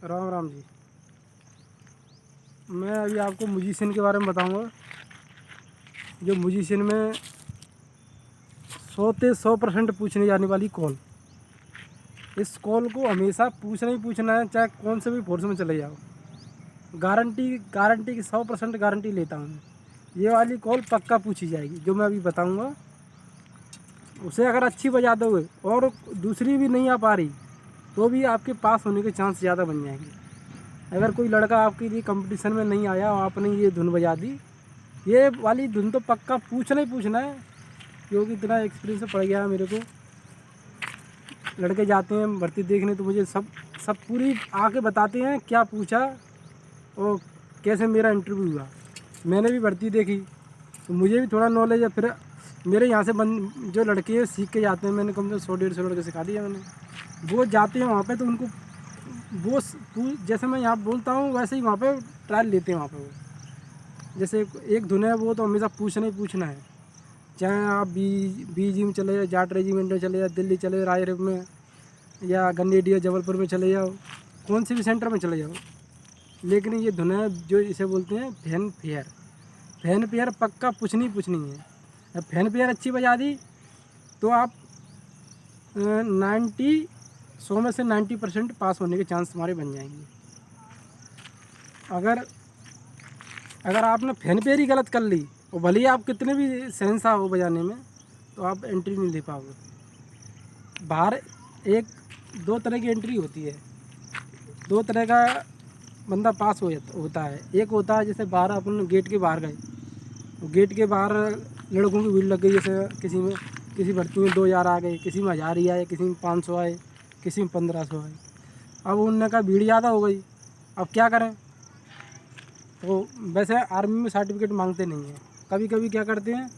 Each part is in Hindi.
राम राम जी। मैं अभी आपको म्यूजिशियन के बारे में बताऊंगा। जो म्यूजिशियन में 100% पूछने जाने वाली कॉल। इस कॉल को हमेशा पूछना ही पूछना है, चाहे कौन से भी फोर्स में चले जाओ। गारंटी गारंटी की 100% गारंटी लेता हूँ। ये वाली कॉल पक्का पूछी जाएगी जो मैं अभी बताऊंगा। उसे अगर अच्छी बजा दोगे और दूसरी भी नहीं आ पा रही तो भी आपके पास होने के चांस ज़्यादा बन जाएंगे। अगर कोई लड़का आपके लिए कंपटीशन में नहीं आया और आपने ये धुन बजा दी, ये वाली धुन तो पक्का पूछना ही पूछना है, क्योंकि इतना एक्सपीरियंस पड़ गया है मेरे को। लड़के जाते हैं भर्ती देखने तो मुझे सब सब पूरी आके बताते हैं क्या पूछा और कैसे मेरा इंटरव्यू हुआ। मैंने भी भर्ती देखी तो मुझे भी थोड़ा नॉलेज है। फिर मेरे यहाँ से जो लड़के सीख के जाते हैं, मैंने कम से कम 100-150 लड़के सिखा दिया मैंने। वो जाते हैं वहाँ पे तो उनको वो जैसे मैं यहाँ बोलता हूँ वैसे ही वहाँ पे ट्रायल लेते हैं। वहाँ पे वो जैसे एक धुन है वो तो हमेशा पूछना ही पूछना है। चाहे आप बीजी में चले जाओ, जाट रेजिमेंट में चले जाओ, दिल्ली चले जाओ रायरब में, या गन्नेडिया जबलपुर में चले जाओ, कौन से भी सेंटर में चले जाओ, लेकिन ये धुन है जो इसे बोलते हैं फैन फेयर। फैन फेयर पक्का पूछनी है। अब फैन फेयर अच्छी बजा दी तो आप 100 में से 90% पास होने के चांस तुम्हारे बन जाएंगे। अगर आपने फैन फेयर ही गलत कर ली और भले ही आप कितने भी शहंशाह हो बजाने में, तो आप एंट्री नहीं ले पाओगे। बाहर एक दो तरह की एंट्री होती है, दो तरह का बंदा पास होता है। एक होता है जैसे बाहर अपन गेट के बाहर गए, तो गेट के बाहर लड़कों की भीड़ लग गई। जैसे किसी भर्ती में 2000 आ गए, किसी में 1000 ही आए, किसी में 500 आए, किसी में 1500 आए। अब उनने कहा भीड़ ज़्यादा हो गई, अब क्या करें। तो वैसे आर्मी में सर्टिफिकेट मांगते नहीं हैं। कभी कभी क्या करते हैं,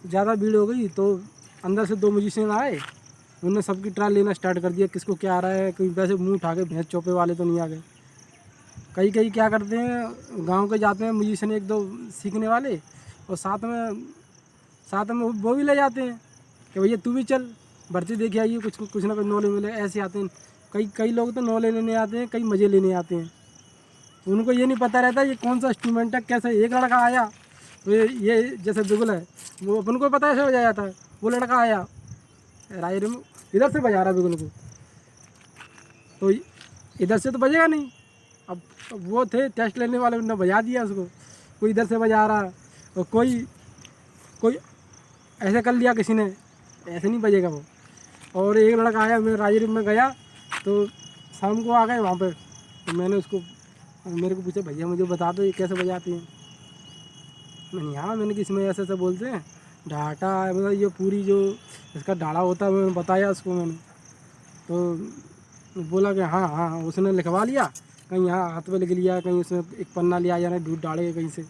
ज़्यादा भीड़ हो गई तो अंदर से 2 म्यूजिशियन आए, उन्होंने सबकी ट्रायल लेना स्टार्ट कर दिया, किसको क्या आ रहा है। कोई वैसे मुंह उठा के भैंस चौपे वाले तो नहीं आ गए। कई क्या करते हैं, गांव के जाते हैं म्यूजिशियन 1-2 सीखने वाले, और साथ में वो भी ले जाते हैं कि भैया तू भी चल भर्ती देखी आइए, कुछ ना कुछ नॉलेज मिले। ऐसे आते हैं। कई लोग तो नॉलेज लेने आते हैं, कई मज़े लेने आते हैं। उनको ये नहीं पता रहता ये कौन सा इंस्ट्रूमेंट है, कैसे। एक लड़का आया तो ये जैसे बिगुल है, वो अपन को पता है ऐसे बजाया जाता है। वो लड़का आया रायरे में, इधर से बजा रहा बिगुल को, तो इधर से तो बजेगा नहीं। अब वो थे टेस्ट लेने वाले, उन्होंने बजा दिया उसको। कोई इधर से बजा रहा और कोई ऐसे कर लिया किसी ने, ऐसे नहीं बजेगा वो। और एक लड़का आया, मैं रायरे में गया तो शाम को आ गए वहाँ पर, तो मेरे को पूछा भैया मुझे बता दो ये कैसे बजाती हैं। मैंने हाँ, मैंने किसी में ऐसे बोलते हैं डाटा, मतलब ये पूरी जो इसका डाढ़ा होता है मैंने बताया उसको। मैंने तो बोला कि हाँ, उसने लिखवा लिया, कहीं यहाँ हाथ में लिख लिया, कहीं उसमें एक पन्ना लिया जाना दूध डाले कहीं से।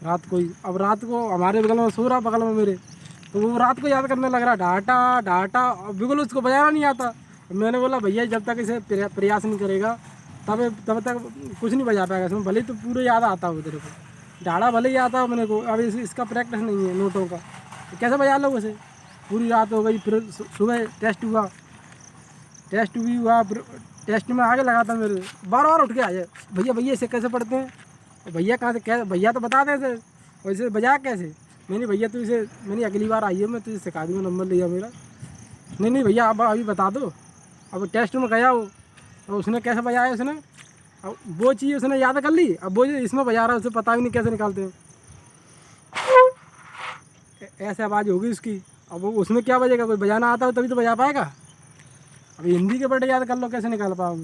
अब रात को हमारे बगल में सो रहा, बगल में मेरे, तो वो रात को याद करने लग रहा डाटा, बिल्कुल उसको बजाना नहीं आता। मैंने बोला भैया जब तक इसे प्रयास नहीं करेगा तब तक कुछ नहीं बजा पाएगा इसमें। भले तो पूरे याद आता हो तेरे को, डाढ़ा भले ही आता हो मेरे को, अब इसका प्रैक्टिस नहीं है नोटों का, तो कैसे बजा लो उसे। पूरी रात हो गई, फिर सुबह टेस्ट भी हुआ। टेस्ट में आगे लगा था मेरे, बार उठ के आ जाए भैया इसे कैसे पढ़ते हैं। भैया कहाँ से, क्या भैया तो बता दें इसे, और इसे बजा कैसे। मैंने भैया तो इसे, मैंने अगली बार आई है मैं तुझे सिखा दूँगा, नंबर लिया मेरा। नहीं भैया अब अभी बता दो। अब टेस्ट में गया वो, और उसने कैसे बजाया उसने, अब वो चीज़ उसने याद कर ली। अब वो इसमें बजा रहा है, उसे पता भी नहीं कैसे निकालते हैं। ऐसे आवाज़ होगी उसकी। अब वो उसमें क्या बजेगा, कोई बजाना आता हो तभी तो बजा पाएगा। अभी हिंदी के वर्ड याद कर लो, कैसे निकाल पाओगे।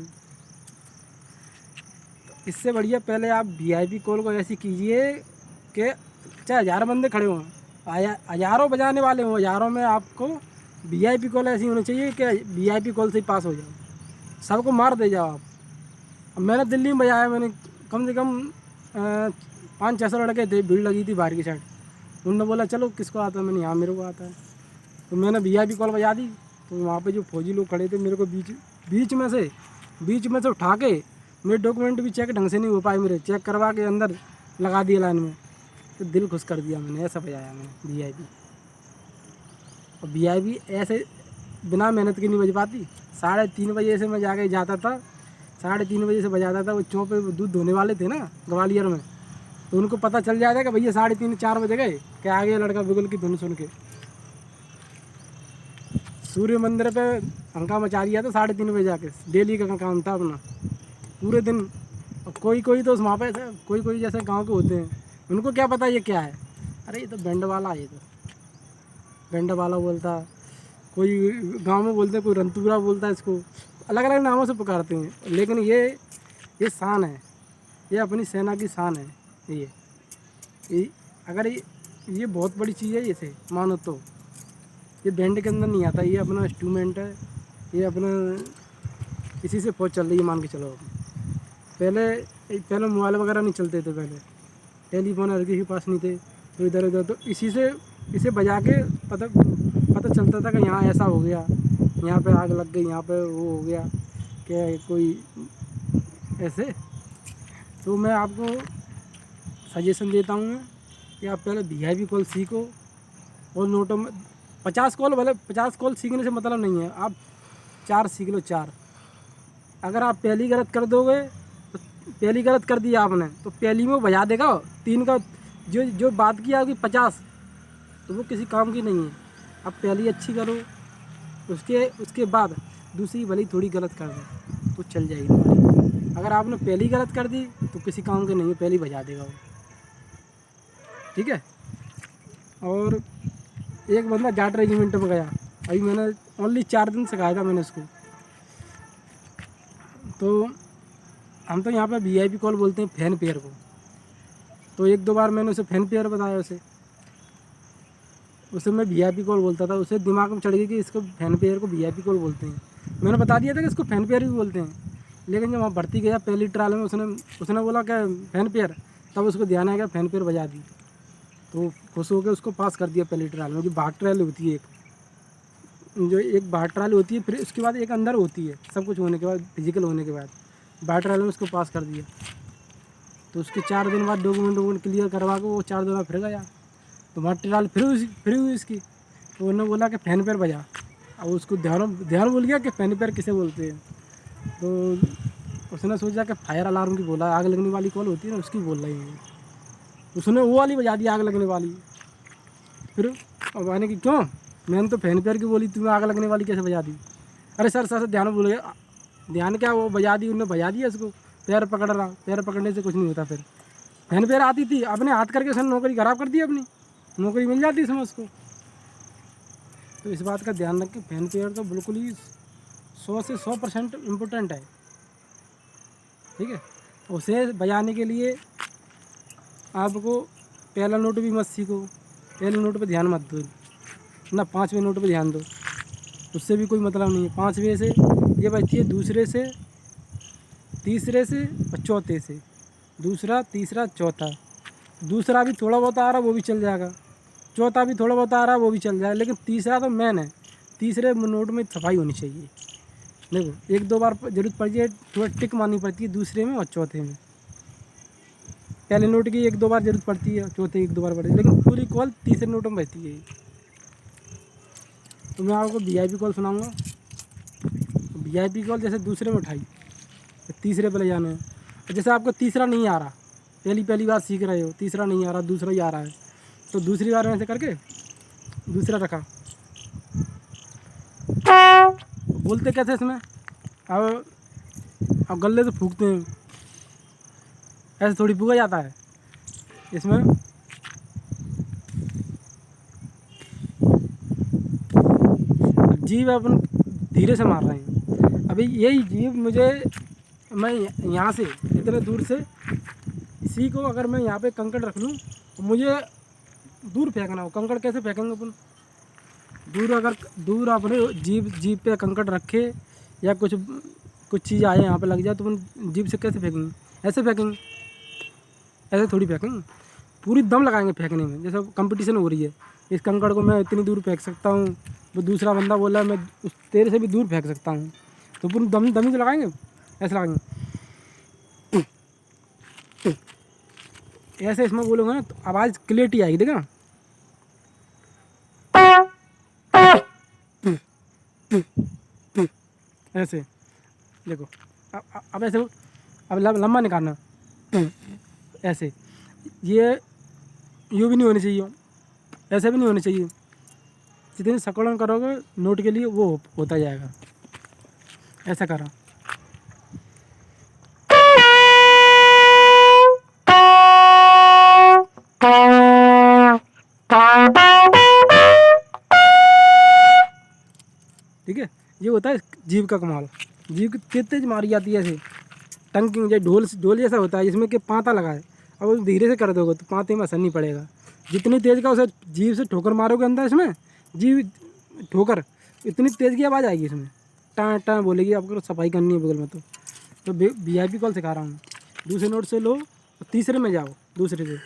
तो इससे बढ़िया पहले आप VIP कॉल को ऐसी कीजिए कि चाहे 1000 बंदे खड़े हों, हज़ारों बजाने वाले हों, हज़ारों में आपको VIP कॉल ऐसी होनी चाहिए कि VIP कॉल से ही पास हो जाओ, सबको मार दे जाओ आप। अब मैंने दिल्ली में बजाया, मैंने कम से कम 500-600 लड़के थे, भीड़ लगी थी बाहर की साइड। उन्होंने बोला चलो किसको आता है, मैंने यहाँ मेरे को आता है। तो मैंने VIP कॉल बजा दी, तो वहाँ पे जो फौजी लोग खड़े थे मेरे को बीच में से उठा के, मेरे डॉक्यूमेंट भी चेक ढंग से नहीं हो पाए, मेरे चेक करवा के अंदर लगा दिया लाइन में। तो दिल खुश कर दिया मैंने, ऐसा बजाया मैंने VIP। और VIP ऐसे बिना मेहनत की नहीं बज पाती। 3:30 बजे से मैं जाके जाता था, 3:30 से बजाता था। वो चौं पे दूध धोने वाले थे ना ग्वालियर में, तो उनको पता चल जाता कि भैया 3:30-4 बजे गए, क्या आ गया लड़का बिगुल की धुन सुन के। सूर्य मंदिर पे हंगामा मचा दिया था 3:30 बजे जाके, डेली का काम था अपना पूरे दिन। और कोई कोई तो वहाँ पे कोई कोई जैसे गांव के होते हैं, उनको क्या पता ये क्या है, अरे ये तो बैंड वाला है, ये तो बैंड वाला बोलता, कोई गांव में बोलते हैं, कोई रंतूरा बोलता है, इसको अलग अलग नामों से पुकारते हैं। लेकिन ये शान है, ये अपनी सेना की शान है। ये अगर ये बहुत बड़ी चीज़ है, इसे मानो तो ये बैंड के अंदर नहीं आता, ये अपना इंस्ट्रूमेंट है, ये अपना इसी से फौज चल रही है मान के चलो। पहले मोबाइल वगैरह नहीं चलते थे, पहले टेलीफोन हर किसी के पास नहीं थे, तो इधर उधर तो इसे बजा के पता चलता था कि यहाँ ऐसा हो गया, यहाँ पे आग लग गई, यहाँ पे वो हो गया, क्या कोई ऐसे। तो मैं आपको सजेशन देता हूँ मैं कि आप पहले VIP कॉल सीखो, और नोटों में 50 कॉल, भले 50 कॉल सीखने से मतलब नहीं है, आप 4 सीख लो, 4। अगर आप पहली गलत कर दोगे तो पहली गलत कर दी आपने तो पहली में वो बजा देगा 3 का, जो बात की आपकी 50, तो वो किसी काम की नहीं है। आप पहली अच्छी करो, उसके बाद दूसरी भली थोड़ी गलत कर दो तो चल जाएगी। अगर आपने पहली गलत कर दी तो किसी काम के नहीं है, पहली बजा देगा वो, ठीक है। और एक बंदा जाट रेजिमेंट में गया, अभी मैंने ओनली 4 दिन सिखाया था मैंने उसको। तो हम तो यहाँ पे VIP कॉल बोलते हैं फैन पेयर को, तो 1-2 बार मैंने उसे फैन पेयर बताया, उसे मैं VIP कॉल बोलता था, उसे दिमाग में चढ़ गई कि इसको फैन पेयर को VIP कॉल बोलते हैं। मैंने बता दिया था कि इसको फैन पेयर भी बोलते हैं, लेकिन जब वहाँ भर्ती गया पहली ट्रायल में उसने बोला क्या फैन पेयर, तब उसको ध्यान आया फैन पेयर बजा दी, तो खुश होकर उसको पास कर दिया पहली ट्रायल में। जो बाग ट्रायल होती है एक बाहर ट्रायल होती है, फिर उसके बाद एक अंदर होती है, सब कुछ होने के बाद, फिजिकल होने के बाद बाहर ट्रायल में उसको पास कर दिया। तो उसके 4 दिन बाद डॉक्यूमेंट क्लियर करवा के वो 4 दिन फिर गया, तो वहाँ ट्रायल फिर हुई उसकी। तो उन्होंने बोला कि फैन पेयर बजा, अब उसको ध्यान भूल गया कि फैन पेयर किसे बोलते हैं। तो उसने सोचा कि फायर अलार्म की बोला, आग लगने वाली कॉल होती है ना, उसकी बोल रही है। उसने वो वाली बजा दी, आग लगने वाली। फिर अब आने की क्यों, मैंने तो फैन पेयर की बोली, तुम्हें आग लगने वाली कैसे बजा दी। अरे सर ध्यान भूल गया, ध्यान क्या, वो बजा दी, उन्होंने बजा दिया उसको। पैर पकड़ रहा, पैर पकड़ने से कुछ नहीं होता। फिर फैन पेयर आती थी, अपने हाथ करके उसने नौकरी ख़राब कर दी, अपनी नौकरी मिल जाती इसमें उसको। तो इस बात का ध्यान रखें, फैन पेयर तो बिल्कुल ही 100 से 100% इम्पोर्टेंट है, ठीक है। उसे बजाने के लिए आपको पहला नोट भी मत सीखो, पहले नोट पे ध्यान मत दो ना, 5वें नोट पे ध्यान दो, उससे भी कोई मतलब नहीं है। 5वें से ये बचती है दूसरे से, तीसरे से और चौथे से, दूसरा तीसरा चौथा। दूसरा भी थोड़ा बहुत आ रहा वो भी चल जाएगा, चौथा भी थोड़ा बहुत आ रहा वो भी चल जाएगा, लेकिन तीसरा तो मैन है। तीसरे नोट में सफाई होनी चाहिए। देखो 1-2 बार जरूरत पड़ती है, थोड़ा टिक मारनी पड़ती है दूसरे में और चौथे में। पहले नोट की 1-2 बार जरूरत पड़ती है, चौथे 1-2 बार पड़ती है, लेकिन पूरी कॉल तीसरे नोट में बहती है। तो मैं आपको VIP कॉल सुनाऊंगा। VIP कॉल जैसे दूसरे में उठाई तो तीसरे पे ले जाना है। जैसे आपको तीसरा नहीं आ रहा, पहली बार सीख रहे हो, तीसरा नहीं आ रहा, दूसरा ही आ रहा है, तो दूसरी बार में ऐसे करके दूसरा रखा। बोलते कैसे इसमें, अब गले से फूकते हैं, ऐसे थोड़ी फूका जाता है इसमें। जीभ अपन धीरे से मार रहे हैं। अभी यही जीभ मैं यहाँ से इतने दूर से, इसी को अगर मैं यहाँ पे कंकड़ रख लूँ तो मुझे दूर फेंकना हो। कंकड़ कैसे फेंकेंगे अपन, दूर अपने जीभ पे कंकड़ रखे या कुछ चीज़ आए यहाँ पे लग जाए तो अपन जीभ से कैसे फेंकेंगे, ऐसे फेंकेंगे, ऐसे थोड़ी फेंकेंगे। पूरी दम लगाएंगे फेंकने में। जैसे कंपटीशन हो रही है, इस कंकड़ को मैं इतनी दूर फेंक सकता हूँ, वो दूसरा बंदा बोला मैं तेरे से भी दूर फेंक सकता हूँ, तो पूरी दम ही तो लगाएंगे, ऐसे लगाएंगे। ऐसे इसमें बोलोगे ना तो आवाज़ क्लियरिटी आएगी, देखा। ऐसे देखो, अब ऐसे, अब लंबा निकालना ऐसे, ये यूँ भी नहीं होनी चाहिए, ऐसे भी नहीं होनी चाहिए। जितनी सकड़न करोगे नोट के लिए वो होता जाएगा। ऐसा करा। ठीक है, ये होता है जीभ का कमाल। जीभ की तेज मारी जाती है ऐसे, टंकिंग जैसे ढोल जैसा होता है, इसमें कि पाँता लगा है। अब वो धीरे से कर दोगे तो पाँते में असर नहीं पड़ेगा। जितनी तेज़ का उसे जीभ से ठोकर मारोगे अंदर, इसमें जीभ ठोकर इतनी तेज़ की आवाज़ आएगी इसमें, टाँ टाँ बोलेगी। आपको सफाई करनी है बगल में तो VIP कॉल सिखा रहा हूँ। दूसरे नोट से लो, तीसरे में जाओ, दूसरे से।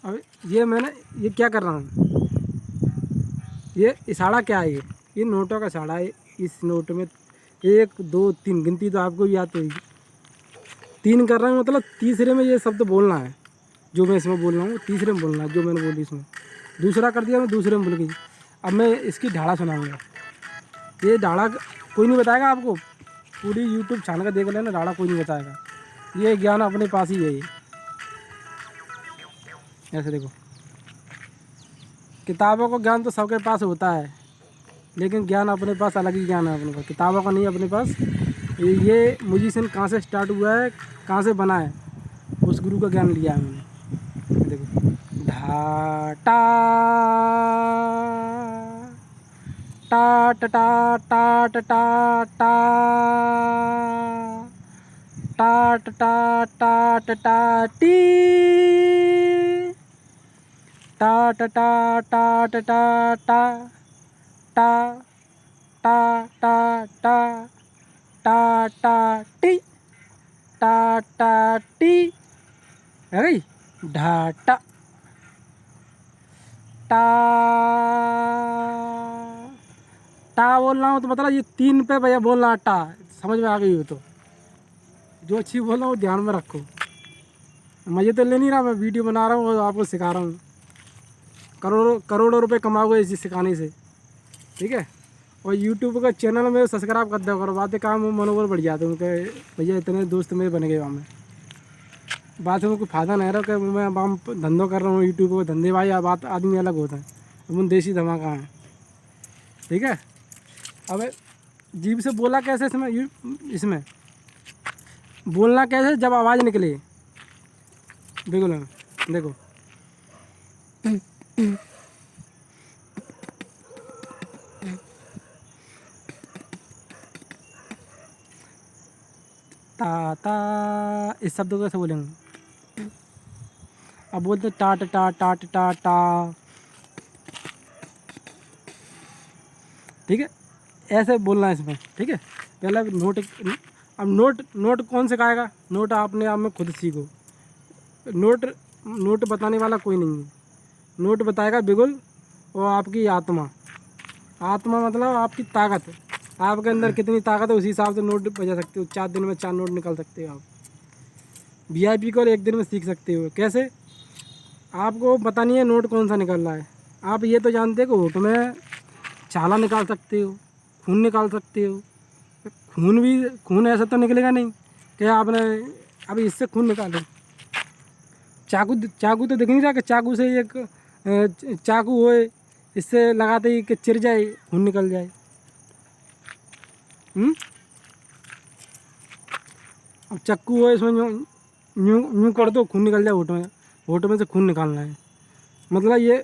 अब ये क्या कर रहा हूँ, ये इशारा क्या है, ये नोटों का इशारा है। इस नोट में 1 2 3 गिनती तो आपको भी याद होगी। 3 कर रहा हूँ, मतलब तीसरे में ये शब्द बोलना है। जो मैं इसमें बोल रहा हूँ तीसरे में बोलना है, जो मैंने बोली इसमें। दूसरा कर दिया मैं, दूसरे में बोल गई। अब मैं इसकी ढाड़ा सुनाऊँगा। ये ढाड़ा कोई नहीं बताएगा आपको, पूरी यूट्यूब छान कर देख लेना, ढाड़ा कोई नहीं बताएगा। ये ज्ञान अपने पास ही है। ये ऐसे देखो, किताबों का ज्ञान तो सबके पास होता है, लेकिन ज्ञान अपने पास अलग ही ज्ञान है अपने पास, किताबों का नहीं अपने पास। ये म्यूजिशियन कहाँ से स्टार्ट हुआ है, कहाँ से बना है, उस गुरु का ज्ञान लिया है मैंने। देखो, ढा टा टा टा टा टा टा टा टा टा टा टा टा टा टी टा टा टा टा टा टा टा टा टा टा टा टा टा टी टा टा टी, है गई ढाटा टा। टा बोल रहा हूँ तो मतलब ये 3 पे भैया बोलना टा, समझ में आ गई हो तो। जो अच्छी बोल रहा हूँ ध्यान में रखो। मज़े तो ले नहीं रहा, मैं वीडियो बना रहा हूँ और आपको सिखा रहा हूँ। करोड़ों रुपए कमाओगे इसी सिखाने से, ठीक है। और यूट्यूब का चैनल में सब्सक्राइब कर दो करो, बातें काम मनोबल बढ़ जाते हैं उनके। भैया इतने दोस्त मेरे बन गए वहाँ में, बात में कोई फ़ायदा नहीं रहा कि मैं हम धंधों कर रहा हूँ यूट्यूब पर। धंधे भाई बात आदमी अलग होता है, हम देसी धमाका है, ठीक है। अब जीभ से बोला कैसे इसमें बोलना कैसे, जब आवाज़ निकले, बिल्कुल देखो, ता ता, इस शब्द को कैसे बोलेंगे। अब बोलते टाट टा टाट टा टा, ठीक है। ऐसे बोलना है इसमें, ठीक है। पहला नोट, अब नोट कौन सिखाएगा, नोट आपने आप में खुद सीखो। नोट बताने वाला कोई नहीं है, नोट बताएगा बिगुल और आपकी आत्मा। आत्मा मतलब आपकी ताकत, आपके अंदर कितनी ताकत है उसी हिसाब से नोट बजा सकते हो। 4 दिन में 4 नोट निकाल सकते हो आप। VIP को 1 दिन में सीख सकते हो। कैसे, आपको पता नहीं है नोट कौन सा निकल रहा है, आप ये तो जानते हो कि होठ में छाला निकाल सकते हो, खून निकाल सकते हो। खून ऐसा तो निकलेगा नहीं कि आपने अभी इससे खून निकालो। चाकू तो दिख नहीं रहा कि चाकू से एक चाकू होए, इससे लगाते ही कि चिर जाए, खून निकल जाए। अब चक्कू हो, इसमें यूँ कर दो, खून निकल जाए होठ में से खून निकालना है। मतलब ये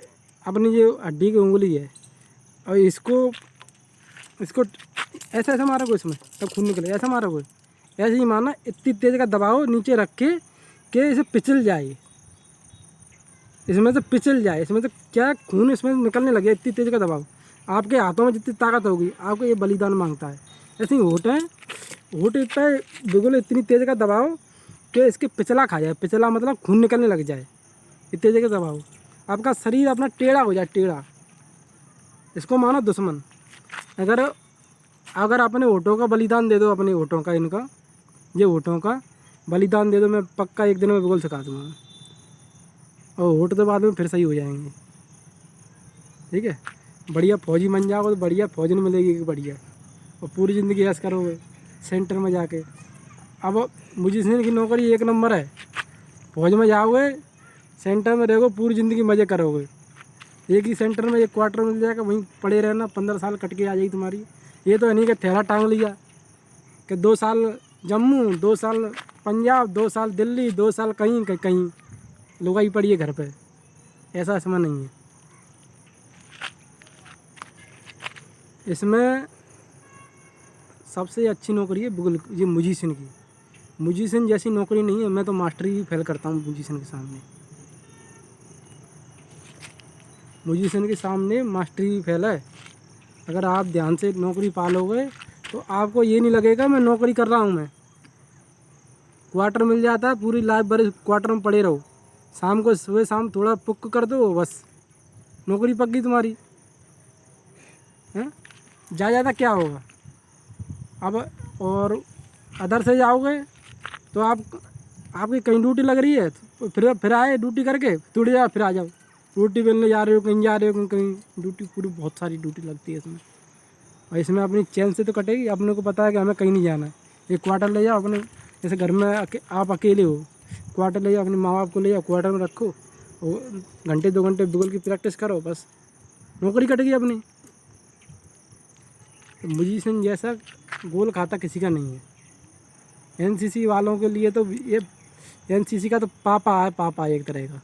अपनी ये हड्डी की उंगली है, और इसको ऐसे मारोगे इसमें तब खून निकले। ऐसा मारोगे, ऐसे ही मारना, इतनी तेज़ का दबाओ नीचे रख के कि इसे पिचल जाए, इसमें से पिचल जाए, इसमें से क्या खून इसमें निकलने लगे, इतनी तेज़ का दबाव। आपके हाथों में जितनी ताकत होगी आपको ये बलिदान मांगता है। ऐसे ही होठ है, होठ इतना बिल्कुल इतनी तेज़ का दबाव कि इसके पिछला खा जाए, पिछला मतलब खून निकलने लग जाए, इतनी तेज़ का दबाव। आपका शरीर अपना टेढ़ा हो जाए, टेढ़ा। इसको मानो दुश्मन। अगर अगर अपने होठों का बलिदान दे दो, अपने होठों का, इनका ये होठों का बलिदान दे दो, मैं पक्का एक दिन में बिल्कुल सिखा दूँगा। और होठ तो बाद में फिर सही हो जाएंगे। ठीक है, बढ़िया फौजी बन जाओगे तो बढ़िया फौजन मिलेगी बढ़िया, और पूरी ज़िंदगी ऐश करोगे सेंटर में जाके। अब म्यूजिशियन की नौकरी एक नंबर है, फौज में जाओगे, सेंटर में रहोगे, पूरी ज़िंदगी मज़े करोगे। एक ही सेंटर में एक क्वार्टर मिल जाएगा, वहीं पड़े रहना, 15 साल कट के आ जाएगी तुम्हारी। ये तो है नहीं कि थैला टांग लिया कि 2 साल जम्मू, 2 साल पंजाब, 2 साल दिल्ली, 2 साल कहीं कहीं लुगाई पड़ी है घर पे। ऐसा इसमें नहीं है। इसमें सबसे अच्छी नौकरी है बिल्कुल ये म्यूजिशियन की। म्यूजिशियन जैसी नौकरी नहीं है। मैं तो मास्टरी भी फेल करता हूँ म्यूजिशियन के सामने। म्यूजिशियन के सामने मास्टरी भी फेल है। अगर आप ध्यान से नौकरी पालोगे तो आपको ये नहीं लगेगा मैं नौकरी कर रहा हूँ। मैं क्वार्टर मिल जाता है, पूरी लाइफ भर क्वार्टर में पड़े रहो, शाम को सुबह शाम थोड़ा पुक कर दो, बस नौकरी पक गई तुम्हारी। हैं ज़्यादा क्या होगा अब। और अदर से जाओगे तो आपकी कहीं ड्यूटी लग रही है तो फिर आए ड्यूटी करके थोड़ी जाओ, फिर आ जाओ। रोटी बेलने जा रहे हो, कहीं जा रहे हो, कहीं ड्यूटी, पूरी बहुत सारी ड्यूटी लगती है इसमें। और इसमें अपनी चैन से तो कटेगी। अपने को पता है कि हमें कहीं नहीं जाना है। एक क्वार्टर ले जाओ अपने, जैसे घर में आप अकेले हो, क्वार्टर ले जाओ, अपने माँ बाप को ले जाओ, क्वार्टर में रखो, और घंटे 2 घंटे बिगुल की प्रैक्टिस करो, बस नौकरी कटेगी अपनी। तो म्यूजिशियन जैसा गोल खाता किसी का नहीं है। एनसीसी वालों के लिए तो ये एनसीसी का तो पापा है, पापा एक तरह का।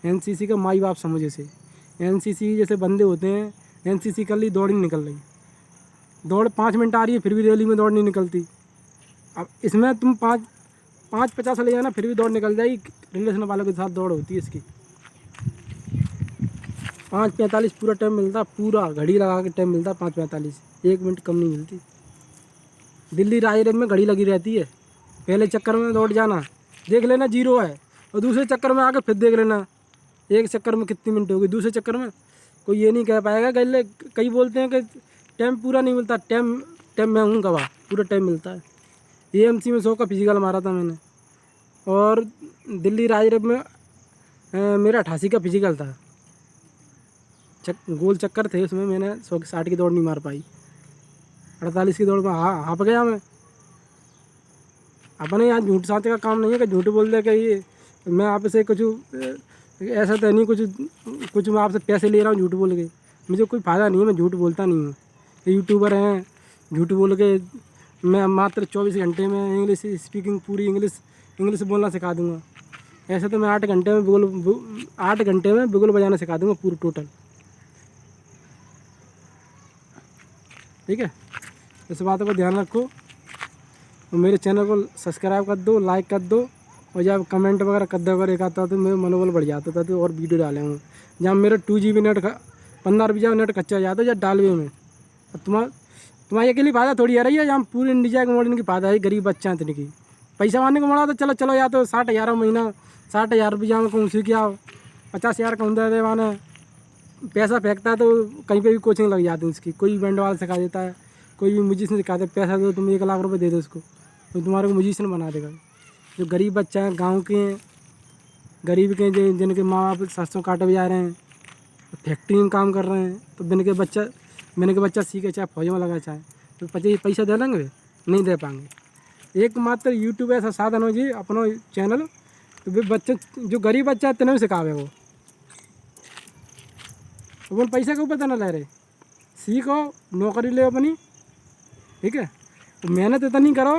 एनसीसी का माई बाप समझे से। एनसीसी जैसे बंदे होते हैं, एनसीसी कर ली, दौड़ नहीं निकल रही, दौड़ 5 मिनट आ रही है फिर भी रैली में दौड़ नहीं निकलती। अब इसमें तुम 5:50 ले जाना फिर भी दौड़ निकल जाएगी। रिलेशन वालों के साथ दौड़ होती है इसकी। 5:45 पूरा टाइम मिलता, पूरा घड़ी लगा के टाइम मिलता, 5:45, 1 मिनट कम नहीं मिलती। दिल्ली राजरेल में घड़ी लगी रहती है। पहले चक्कर में दौड़ जाना, देख लेना 0 है, और दूसरे चक्कर में आके फिर देख लेना एक चक्कर में कितनी मिनट होगी। दूसरे चक्कर में कोई ये नहीं कह पाएगा। कई बोलते हैं कि टाइम पूरा नहीं मिलता। टाइम मैं हूँ गवाह, पूरा टाइम मिलता है। एएमसी में 100 का फिजिकल मारा था मैंने, और दिल्ली राजरेल में मेरा 88 का फिजिकल था। गोल चक्कर थे उसमें, मैंने 160 की दौड़ नहीं मार पाई। 48 की दौड़ में हाँप गया मैं। अपने यहाँ झूठ साथे का काम नहीं है कि झूठ बोल दे कि ये मैं आपसे कुछ ऐसा तो नहीं, कुछ मैं आपसे पैसे ले रहा हूँ झूठ बोल के। मुझे कोई फ़ायदा नहीं है, मैं झूठ बोलता नहीं हूँ। यूट्यूबर हैं, झूठ बोल के मैं मात्र 24 घंटे में इंग्लिश स्पीकिंग, पूरी इंग्लिश बोलना सिखा दूँगा। ऐसे तो मैं 8 घंटे में बिगुल बजाना सिखा दूँगा पूरी टोटल। ठीक है, इस बात को ध्यान रखो। और मेरे चैनल को सब्सक्राइब कर दो, लाइक कर दो, और जब कमेंट वगैरह कर दो, अगर एक आता तो मेरा मनोबल बढ़ जाता था, तो और वीडियो डालेंगे। जब मेरा 2 GB नेट 15 रुपये नेट कच्चा जाता है जब डालवे में। और तुम्हारी अकेली फायदा थोड़ी आ रही है, जहाँ पूरी इंडिया के मोड़ने की फायदा है। गरीब बच्चा इतने की पैसा मारने को मोड़ा तो चलो या तो 60,000 महीना, 60,000 रुपये जहाँ कहूँ उसी क्या 50,000 का होता है। माना पैसा फेंकता है तो कहीं पे भी कोचिंग लग जाती है उसकी। कोई बैंड वाला सिखा देता है, कोई भी म्यूजिशियन सिखाते, पैसा दो तुम 1 लाख रुपए दे दो उसको, तो तुम्हारे को म्यूजिशियन बना देगा। जो गरीब बच्चा है, गांव के हैं, गरीब के जिनके माँ बाप सरसों काटे बजा रहे हैं, फैक्ट्री में काम कर रहे हैं, तो मैंने के बच्चा सीखे, चाहे फौज में लगा, चाहे तो पैसा दे देंगे? नहीं दे पाएंगे। एकमात्र यूट्यूब ऐसा साधन हो जी अपना चैनल, तो वे बच्चे जो गरीब बच्चा है तेने भी सिखावे वो पैसा के ऊपर तो ना ले रहे। सीखो, नौकरी ले अपनी। ठीक है, तो मेहनत इतनी करो।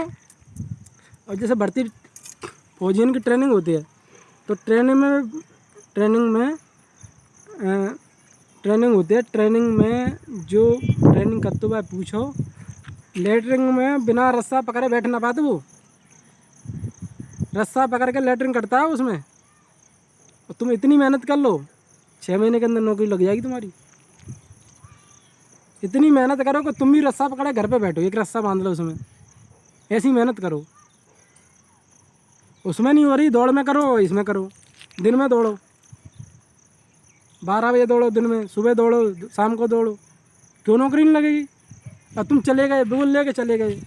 और जैसे भर्ती फौजियन की ट्रेनिंग होती है, तो ट्रेनिंग होती है। ट्रेनिंग में जो ट्रेनिंग करते हुए पूछो, लेटरिंग में बिना रस्सा पकड़े बैठ ना पाते वो। रस्सा पकड़ के लेटरिन करता है उसमें, और तुम इतनी मेहनत कर लो, 6 महीने के अंदर नौकरी लग जाएगी तुम्हारी। इतनी मेहनत करो कि तुम भी रस्सा पकड़े घर पे बैठो, एक रस्सा बांध लो उसमें, ऐसी मेहनत करो। उसमें नहीं हो रही, दौड़ में करो, इसमें करो। दिन में दौड़ो, 12 बजे दौड़ो, दिन में सुबह दौड़ो, शाम को दौड़ो, क्यों नौकरी नहीं लगेगी? और तुम चले गए, बिल्कुल लेके चले गए,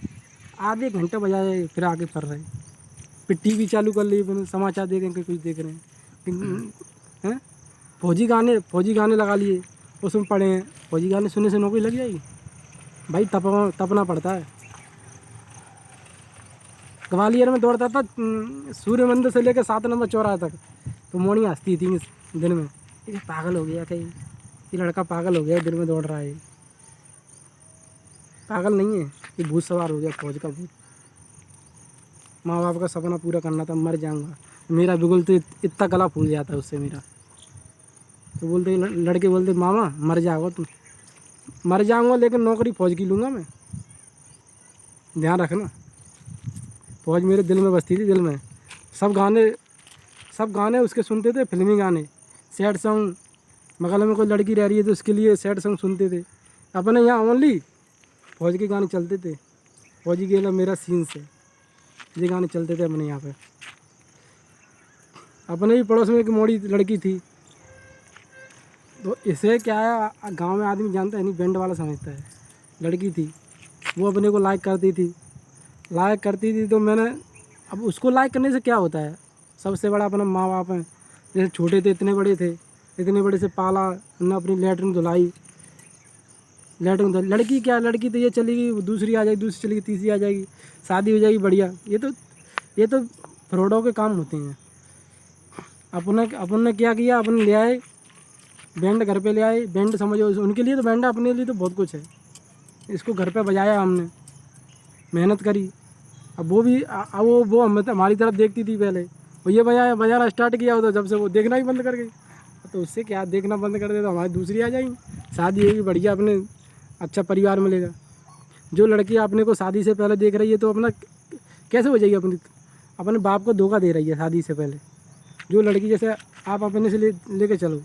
आधे घंटे बजाए फिर आगे पढ़ रहे, फिर टीवी चालू कर ली, फिर समाचार देख रहे हैं, कुछ देख रहे हैं, फौजी गाने लगा लिए, उसमें पढ़े हैं। फौजी गाने सुनने से नौकरी लग जाएगी? भाई तपना पड़ता है। ग्वालियर में दौड़ता था सूर्य मंदिर से लेकर 7 नंबर चौराहा तक, तो मोड़ी हंसती थी दिन में, ये पागल हो गया कहीं, ये लड़का पागल हो गया, दिन में दौड़ रहा है। पागल नहीं है, ये भूत सवार हो गया, फौज का भूत। माँ बाप का सपना पूरा करना था, मर जाऊंगा मेरा बिल्कुल तो इतना गला फूल जाता है उससे मेरा। तो बोलते लड़के बोलते मामा मर जाओगे तुम। मर जाऊंगा लेकिन नौकरी फौज की लूँगा मैं, ध्यान रखना। फौज मेरे दिल में बसती थी, दिल में। सब गाने उसके सुनते थे, फिल्मी गाने, सैड सॉन्ग। बगल में कोई लड़की रह रही है तो उसके लिए सैड सॉन्ग सुनते थे। अपने यहाँ ओनली फौज के गाने चलते थे, फौजी के लिए मेरा सीन से ये गाने चलते थे अपने यहाँ पे। अपने ही पड़ोस में एक मोड़ी लड़की थी, तो इसे क्या है, गांव में आदमी जानता है नहीं, बैंड वाला समझता है। लड़की थी, वो अपने को लाइक करती थी, तो मैंने, अब उसको लाइक करने से क्या होता है, सबसे बड़ा अपना माँ बाप है। जैसे छोटे थे इतने बड़े से पाला न, अपनी लैट्रिन धुलाई, लड़की तो ये चली गई, दूसरी आ जाएगी, दूसरी चली गई, तीसरी आ जाएगी, शादी हो जाएगी, बढ़िया। ये तो फ्रॉडों के काम होते हैं। अपन ने क्या किया, अपन ले आए बैंड, घर पे ले आए बैंड, समझो उनके लिए तो बैंड है, अपने लिए तो बहुत कुछ है। इसको घर पे बजाया हमने, मेहनत करी। अब वो भी वो हमारी तरफ देखती थी पहले, वो ये बजाना स्टार्ट किया होता, जब से वो देखना ही बंद कर गई। तो उससे क्या, देखना बंद कर दे तो हमारी दूसरी आ जाएगी, शादी होगी, बढ़िया, अपने अच्छा परिवार मिलेगा। जो लड़की अपने को शादी से पहले देख रही है तो अपना कैसे हो जाएगी, अपने बाप को धोखा दे रही है शादी से पहले। जो लड़की, जैसे आप अपने से लेके चलो,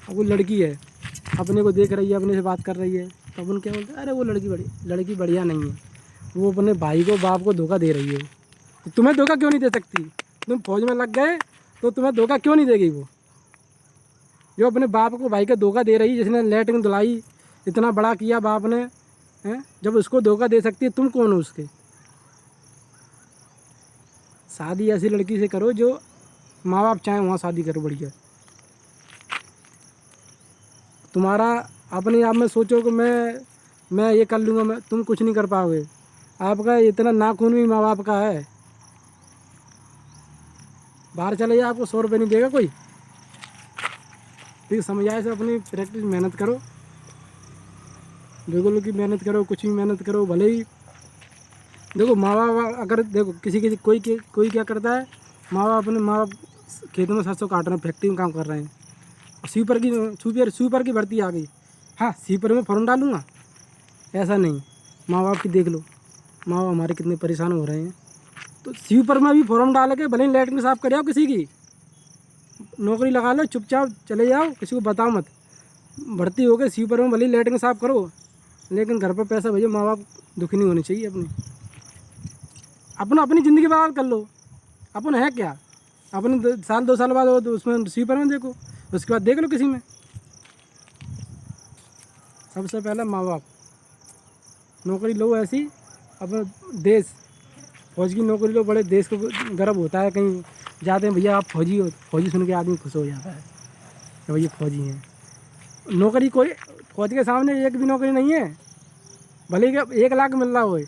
अब वो लड़की है, अपने को देख रही है, अपने से बात कर रही है, तो अपन क्या बोलते हैं, अरे वो लड़की बढ़िया नहीं है, वो अपने भाई को, बाप को धोखा दे रही है। तो तुम्हें धोखा क्यों नहीं दे सकती? तुम फौज में लग गए तो तुम्हें धोखा क्यों नहीं देगी वो? जो अपने बाप को, भाई का धोखा दे रही है, जिसने लैट्रिन धुलाई, इतना बड़ा किया बाप ने, हैं, जब उसको धोखा दे सकती है, तुम कौन हो उसके? शादी ऐसी लड़की से करो जो माँ बाप चाहें वहाँ शादी करो, बढ़िया। तुम्हारा अपने आप में सोचो कि मैं ये कर लूँगा, तुम कुछ नहीं कर पाओगे। आपका इतना नाखून भी माँ बाप का है। बाहर चले जाए, आपको 100 रुपये नहीं देगा कोई। ठीक समझाए से अपनी प्रैक्टिस, मेहनत करो, बिल्कुल की मेहनत करो, कुछ भी मेहनत करो। भले ही देखो माँ बाप, अगर देखो कोई क्या करता है, माँ बाप खेतों में सरसों काट रहे हैं, फैक्ट्री में काम कर रहे हैं, स्वीपर की भर्ती आ गई, हाँ स्वीपर में फॉर्म डालूंगा, ऐसा नहीं। माँ बाप की देख लो, माँ बाप हमारे कितने परेशान हो रहे हैं। तो स्वीपर में भी फॉर्म डाल के भले ही लैट्रिन साफ कर आओ, किसी की नौकरी लगा लो, चुपचाप चले जाओ, किसी को बताओ मत, भर्ती हो गए स्वीपर में, भले ही लैट्रिन साफ करो, लेकिन घर पर पैसा भेजो। माँ बाप दुखी नहीं होने चाहिए। अपनी ज़िंदगी बर्बाद कर लो। अपन है क्या, अपने साल 2 साल बाद हो तो उसमें स्वीपर में देखो, उसके बाद देख लो किसी में। सबसे पहले माँ बाप, नौकरी लो ऐसी, अपने देश, फौज की नौकरी लो, बड़े देश को गर्व होता है। कहीं जाते हैं भैया आप फौजी हो, फौजी सुन के आदमी खुश हो जाता है कि भैया फौजी हैं। नौकरी कोई, फौज के सामने एक भी नौकरी नहीं है, भले ही 1 लाख मिल रहा हो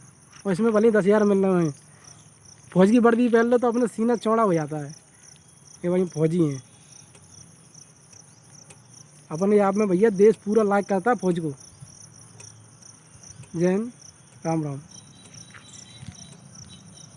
और इसमें भले ही 10,000 मिल रहे हैं। फौज की वर्दी पहन लो तो अपना सीना चौड़ा हो जाता है कि भाई फौजी हैं। अपने आप में भैया देश पूरा लाइक करता है फौज को। जय हिंद, राम राम।